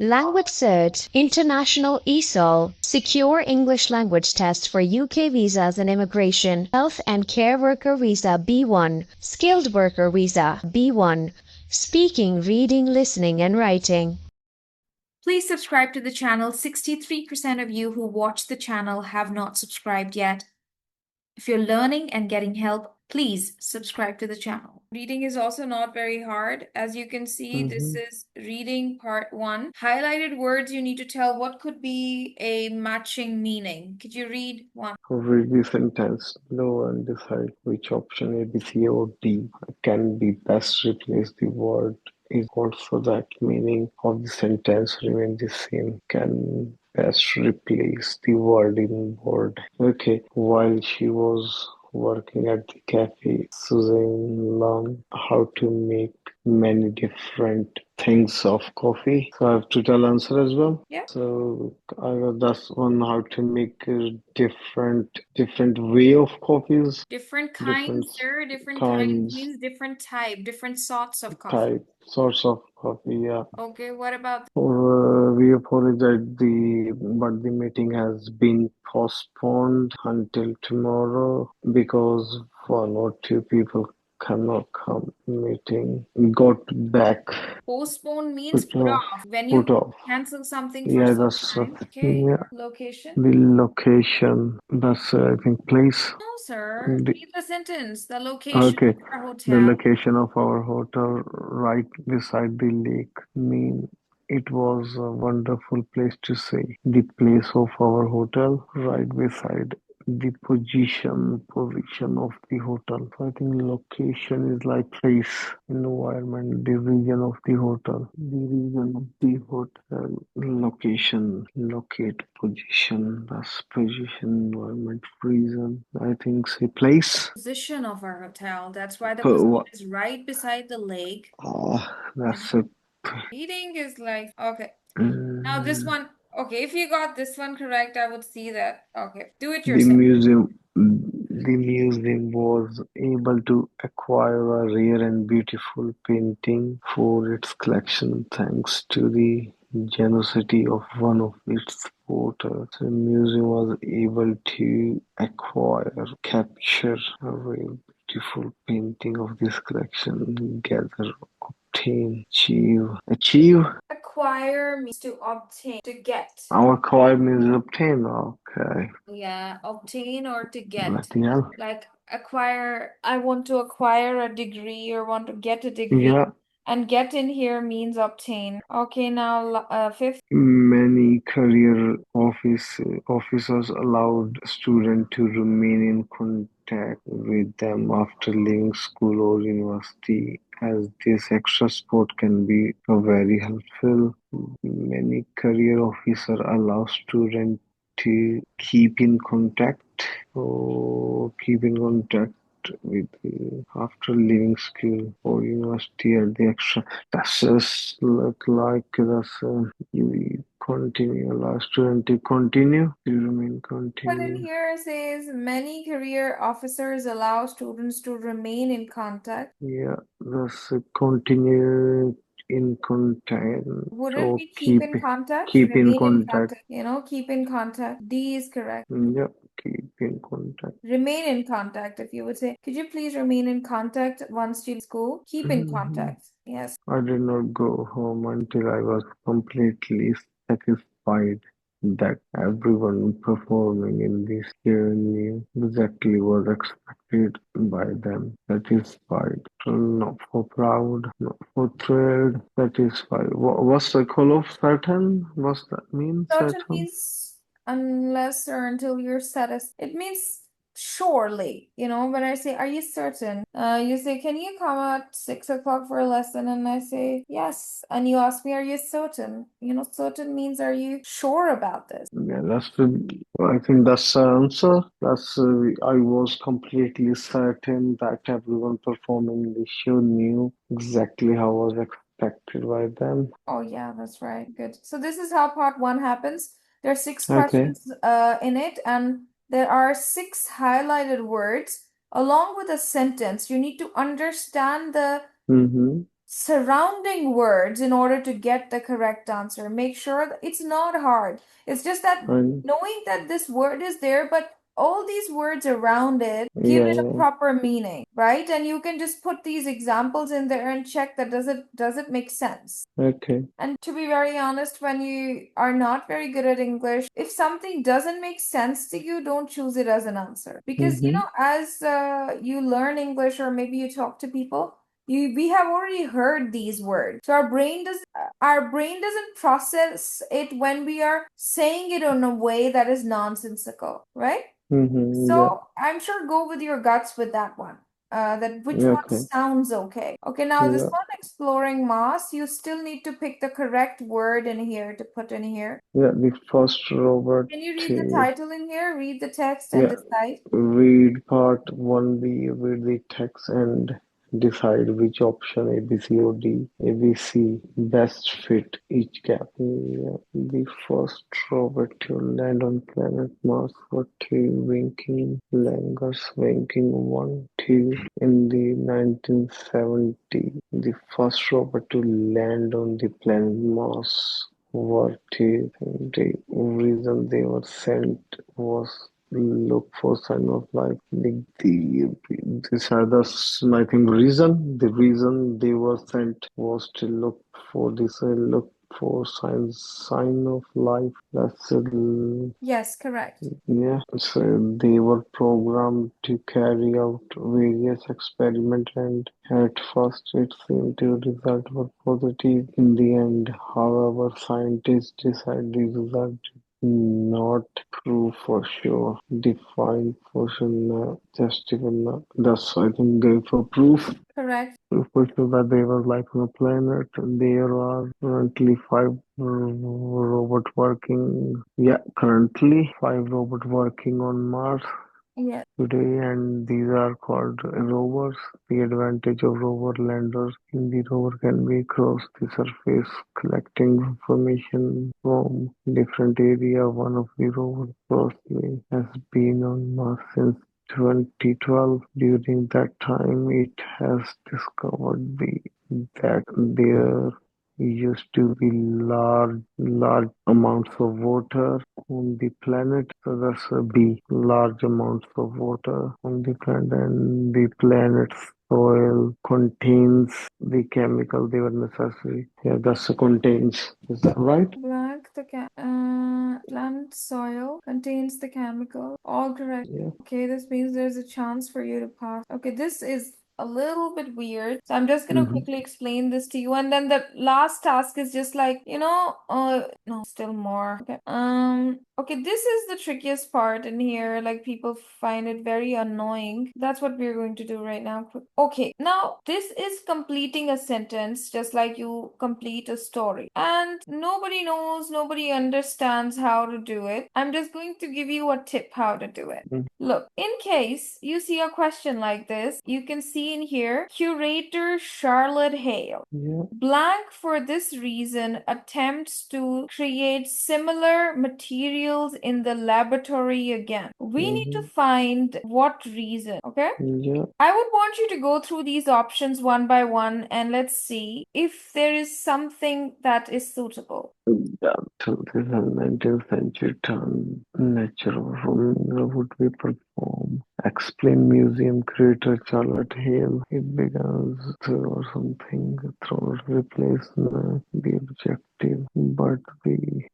LanguageCert, International ESOL, Secure English Language Test for UK Visas and Immigration, Health and Care Worker Visa B1, Skilled Worker Visa B1, Speaking, Reading, Listening and Writing. Please subscribe to the channel. 63% of you who watch the channel have not subscribed yet. If you're learning and getting help, please subscribe to the channel. Reading is also not very hard. As you can see, this is reading part 1. Highlighted words, you need to tell what could be a matching meaning. Could you read one? Read the sentence below and decide which option A, B, C, or D can be best replace the word is also that meaning of the sentence remain the same. Can best replace the word in word. Okay, while she was working at the cafe, Susan learned how to make many different things of coffee. So I have to tell answer as well. Yeah. So I got this one how to make a different way of coffees. Different kinds, sir. Different kinds means different type, different sorts of coffee. Sorts of coffee, yeah. Okay, what about We apologize but the meeting has been postponed until tomorrow because one or two people cannot come meeting. Got back. postpone means put off. When Put you off. cancel something for Yeah, some that's time. Okay. yeah. Location? The location. That's I think place. No, sir. The, Read the sentence. The location okay. of our The hotel. location of our hotel right beside the lake mean it was a wonderful place to stay. The place of our hotel right beside the position of the hotel. So I think location is like place, environment, the region of the hotel. The region of the hotel, location, locate, position, that's position, environment, reason. I think say place. Position of our hotel. That's why the But position what? is right beside the lake. That's a. Reading is like, okay. Now this one, okay, if you got this one correct, I would see that. Okay, do it The yourself. museum was able to acquire a rare and beautiful painting for its collection thanks to the generosity of one of its porters. The museum was able to capture a rare beautiful painting of this collection, gather, obtain, achieve. Acquire means to obtain, to get. Our acquire means obtain. Okay. Yeah, obtain or to get. Bloody hell. Like acquire, I want to acquire a degree or want to get a degree. Yeah. And get in here means obtain. Okay, now fifth. Many career officers allowed students to remain in contact with them after leaving school or university, as this extra support can be very helpful. Many career officers allow students to keep in contact with after leaving school or university at the extra. That's just look like you continue, allow student to continue, to remain But in continue. here it says many career officers allow students to remain in contact. Yeah, that's continue in contact Wouldn't or we keep in contact? keep in Remain in contact. contact. You know, keep in contact. D is correct. Yeah, keep in contact. Remain in contact. If you would say, could you please remain in contact once you leave school? Keep in contact. Yes. I did not go home until I was completely satisfied that everyone performing in this year knew exactly what expected by them. Satisfied, not for proud, not for thrilled, satisfied. What's the call of certain? What's that mean? Certain means unless or until you're satisfied. It means surely. You know, when I say, are you certain? You say, can you come at 6 o'clock for a lesson? And I say, yes. And you ask me, are you certain? You know, certain means, are you sure about this? Yeah, I think that's the answer. I was completely certain that everyone performing the show knew exactly how was expected by them. Oh, yeah, that's right. Good. So this is how part 1 happens. There are 6 Okay. questions in it, and there are 6 highlighted words along with a sentence. You need to understand the surrounding words in order to get the correct answer. Make sure that it's not hard. It's just that And knowing that this word is there, but all these words around it give yeah, it a yeah. proper meaning, right? And you can just put these examples in there and check that does it make sense? Okay. And to be very honest, when you are not very good at English, if something doesn't make sense to you, don't choose it as an answer. Because, Mm-hmm. as you learn English or maybe you talk to people, we have already heard these words. So our brain doesn't process it when we are saying it in a way that is nonsensical, right? Mm-hmm. Yeah. So I'm sure go with your guts with that one. That which one Okay. sounds okay. Okay, now this Yeah. one exploring Mars, you still need to pick the correct word in here to put in here. Yeah. The first robot. Can you read the title in here? Read the text and Yeah. decide. Read part 1B with the text and decide which option A, B, C, or D, A, B, C best fit each gap. Yeah. The first robot to land on planet Mars were two Winking Langers, Winking 1, 2 in the 1970s. The first robot to land on the planet Mars were two. The reason they were sent was look for sign of life. These are I think the reason they were sent was to look for look for sign of life. That's Yes, correct. yeah. So they were programmed to carry out various experiments, and at first it seemed the result were positive. In the end, however, scientists decided the result not prove for sure, define for sure, justify. Thus, I think they for Correct. proof for sure that there was life on the planet. There are currently five robot working. Yeah, currently five robot working on Mars Yes. today, and these are called rovers. The advantage of rover landers in the rover can be across the surface, collecting information from different area. One of the rover Crossley has been on Mars since 2012. During that time, it has discovered that there used to be large amounts of water on the planet. So that's a B, large amounts of water on the planet, and the planet's soil contains the chemical they were necessary. Yeah, that's a contains. Is that right? Plant soil contains the chemical. All correct. Yeah. Okay, this means there's a chance for you to pass. Okay, this is a little bit weird. So I'm just gonna Mm-hmm. quickly explain this to you. And then the last task is just like, no, still more. Okay. Okay, this is the trickiest part in here. Like people find it very annoying. That's what we're going to do right now. Okay, now this is completing a sentence just like you complete a story. And nobody knows, nobody understands how to do it. I'm just going to give you a tip how to do it. Look, in case you see a question like this, you can see in here, curator Charlotte Hale. Yeah. Blank for this reason attempts to create similar materials in the laboratory again. We need to find what reason, okay? Yeah. I would want you to go through these options one by one and let's see if there is something that is suitable. Yeah, till this 19th century turn, natural formula would be performed. Explain museum creator Charlotte Hale. It begins or something through replacement the objective, but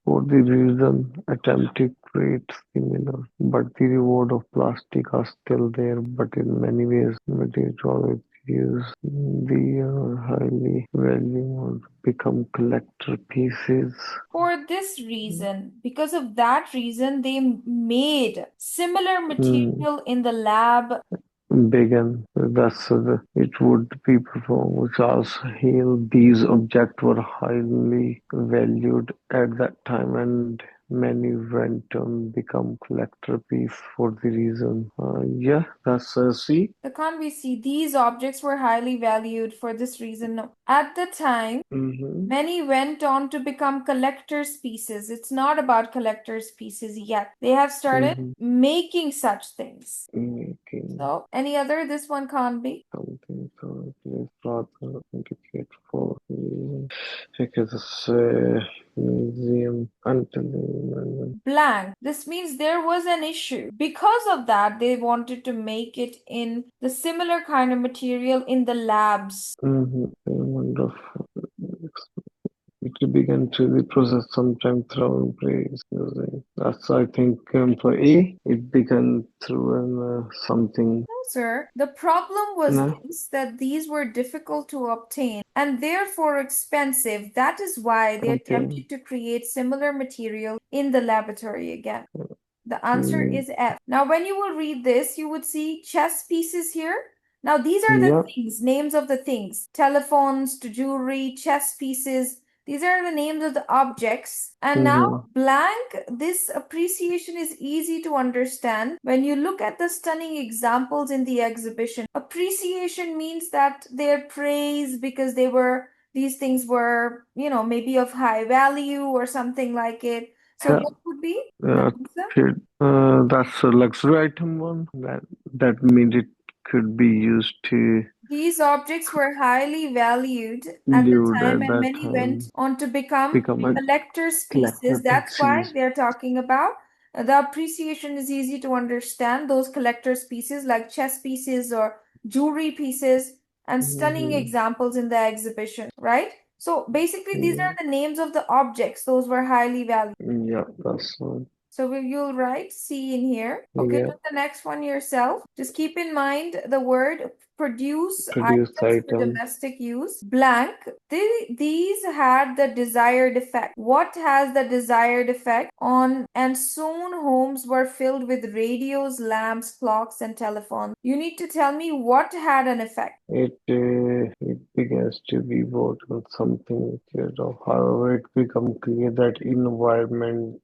for the reason attempt to create similar, but the reward of plastic are still there, but in many ways material use the highly valuable become collector pieces. For this reason, because of that reason, they made similar Mm, material in the lab. began thus it would be performed. Charles Hale. These objects were highly valued at that time, and many went on become collector piece for the reason. Yeah, that's C. The can't we see these objects were highly valued for this reason? No. At the time, Mm-hmm. many went on to become collector's pieces. It's not about collector's pieces yet. They have started making such things. Making So, any other? This one can't be. something so it is rather indicate for because museum until blank. This means there was an issue. Because of that, they wanted to make it in the similar kind of material in the labs. wonderful. It began to be processed sometime through praise using. That's I think for A, it began through something. No, sir. The problem was No, this, that these were difficult to obtain and therefore expensive. That is why they okay. attempted to create similar material in the laboratory again. The answer Mm, is F. Now, when you will read this, you would see chess pieces here. Now, these are the yeah. things, names of the things. Telephones to jewelry, chess pieces. These are the names of the objects. And now, blank, this appreciation is easy to understand when you look at the stunning examples in the exhibition. Appreciation means that they're praised because these things were, maybe of high value or something like it. So Yeah. what would be the answer? Kid, that's a luxury item one. That means it could be used to These objects were highly valued at the live time, at and that many went time, on to become become a collector's collector pieces. That's why pieces. they're talking about the appreciation is easy to understand. Those collector's pieces, like chess pieces or jewelry pieces, and stunning Mm-hmm. examples in the exhibition, right? So basically, these Yeah, are the names of the objects. Those were highly valued. yeah, that's one. So you'll write C in here. Okay, Yeah, do the next one yourself. Just keep in mind the word produce produced items for item. domestic use. Blank. These had the desired effect. What has the desired effect on? And soon homes were filled with radios, lamps, clocks, and telephones. You need to tell me what had an effect. It begins to be bought with something instead of. However, it becomes clear that environmental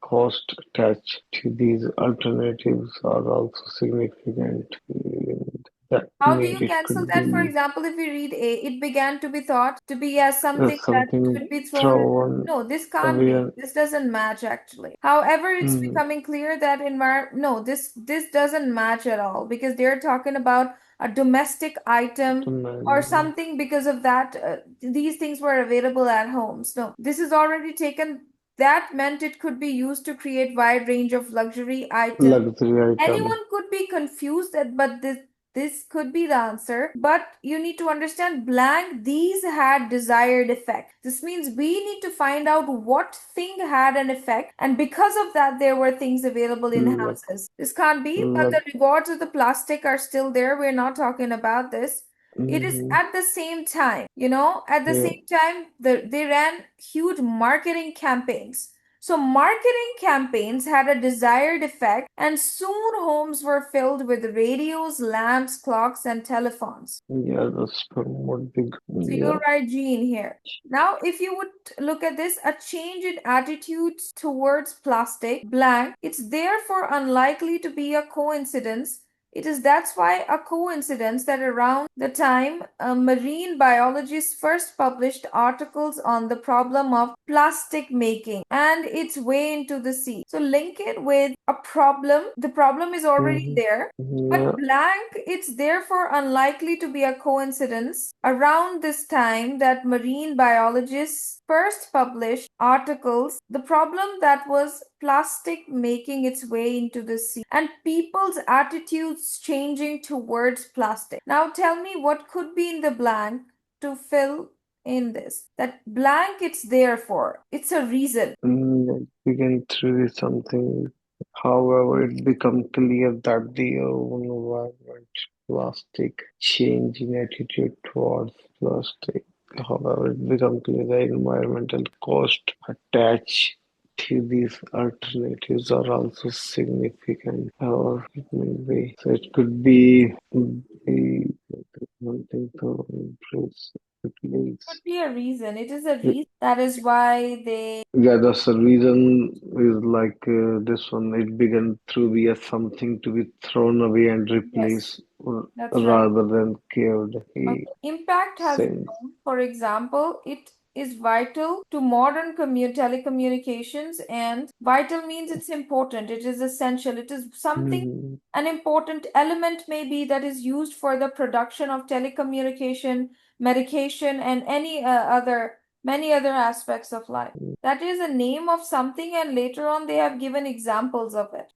cost attached to these alternatives are also significant. And that How do means you it cancel could that? For be example, if you read A, it began to be thought to be as something that something could be thrown. thrown No, this can't away. be. This doesn't match actually. However, it's Mm, becoming clear that no, this doesn't match at all because they're talking about a domestic item or man, something because of that. These things were available at homes. No, this is already taken. That meant it could be used to create wide range of luxury items. luxury item. Anyone could be confused that, but this could be the answer, but you need to understand blank these had desired effect. This means we need to find out what thing had an effect, and because of that there were things available in Lux, houses. This can't be, but lux, the rewards of the plastic are still there. We're not talking about this. It is mm-hmm. at the same time, at the Yeah, same time, they ran huge marketing campaigns. So, marketing campaigns had a desired effect, and soon homes were filled with radios, lamps, clocks, and telephones. yeah, that's what big. So, Yeah, you'll write G in here. Now, if you would look at this, a change in attitude towards plastic, blank, it's therefore unlikely to be a coincidence. That's why a coincidence that around the time marine biologists first published articles on the problem of plastic making and its way into the sea. So link it with a problem. The problem is already mm-hmm. there. Yeah, But blank, it's therefore unlikely to be a coincidence around this time that marine biologists first published articles, the problem that was plastic making its way into the sea and people's attitudes changing towards plastic. Now tell me what could be in the blank to fill in this. That blank it's there for. It's a reason. it began through something. However, it became clear that the environment, plastic, change in attitude towards plastic. However, it became clear the environmental cost attached to these alternatives are also significant. Or it may be. So it could be one thing to improve. It Could leads. be a reason. It is a reason. That is why they. Yeah, that's the reason is like this one. It began to be a something to be thrown away and Yes, replaced that's right. rather than cared. Okay. He Impact has sends. grown. For example, it is vital to modern telecommunications, and vital means it's important, it is essential, it is something, an important element maybe that is used for the production of telecommunication, medication, and many other aspects of life. That is a name of something, and later on they have given examples of it.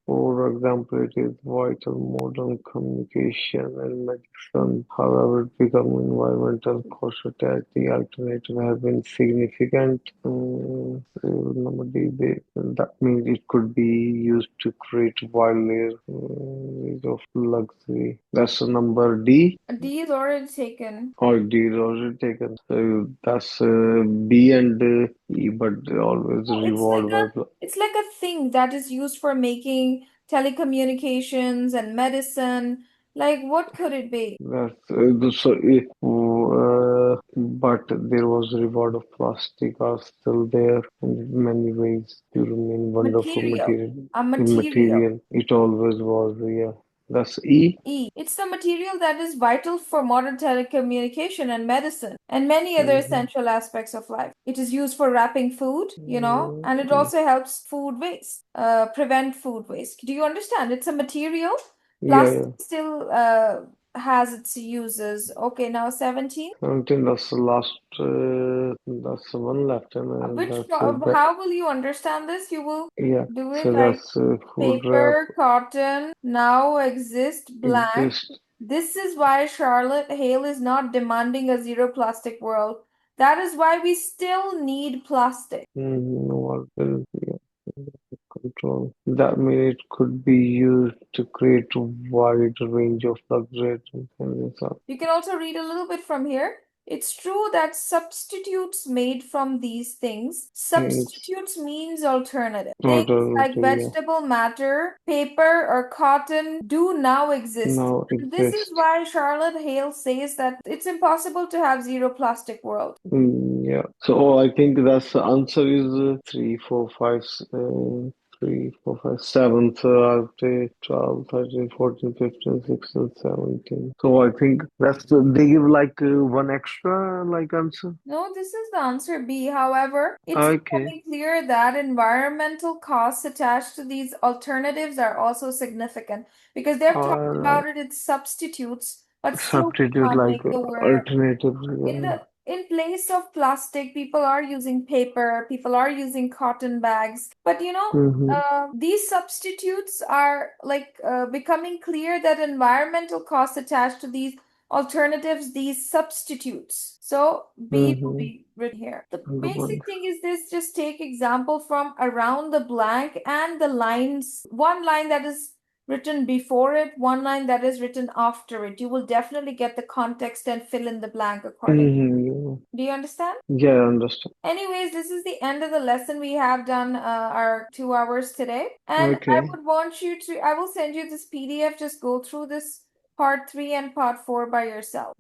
For example, it is vital modern communication and medicine. However, become environmental cost attack, the alternative have been significant. Number D, that means it could be used to create wildlife of luxury. That's the number D. D is already taken. Or D is already taken. So that's B and E, but they always Oh, reward by. it's like a thing that is used for making telecommunications and medicine. Like, what could it be? That's but there was reward of plastic are still there in many ways to remain wonderful Material. material. A material. Material. It always was, yeah. That's E. E. It's the material that is vital for modern telecommunication and medicine and many other essential aspects of life. It is used for wrapping food, and it also helps food waste, prevent food waste. Do you understand? It's a material. Plastic still has its uses. Okay, now 17. 17, that's the last, that's the one left, and How will you understand this? You will do it so like that's food wrap paper, cotton, now exist blank. exist. This is why Charlotte Hale is not demanding a zero plastic world. That is why we still need plastic. No, control. That means it could be used to create a wide range of luxury items. You can also read a little bit from here. It's true that substitutes made from these things, substitutes means alternative. Things like vegetable matter, paper, or cotton do now exist. And this is why Charlotte Hale says that it's impossible to have zero plastic world. Yeah. So I think that's the answer is 3, 4, 5, 3, 4, 5, 7th, 12, 13, 14, 15, 16, 17. So I think they give like one extra like answer. No, this is the answer B. However, it's becoming clear that environmental costs attached to these alternatives are also significant because they've talked about it as substitutes, but still we Substitute can't like make the word. alternatives. In place of plastic, people are using paper, people are using cotton bags. But these substitutes are like becoming clear that environmental costs attached to these alternatives, these substitutes. So B will be written here. The basic thing is this, just take example from around the blank and the lines, one line that is written before it, one line that is written after it. You will definitely get the context and fill in the blank accordingly. Do you understand? Yeah, I understand. Anyways, this is the end of the lesson. We have done our 2 hours today. And I would want you to, I will send you this PDF. Just go through this part 3 and part 4 by yourself.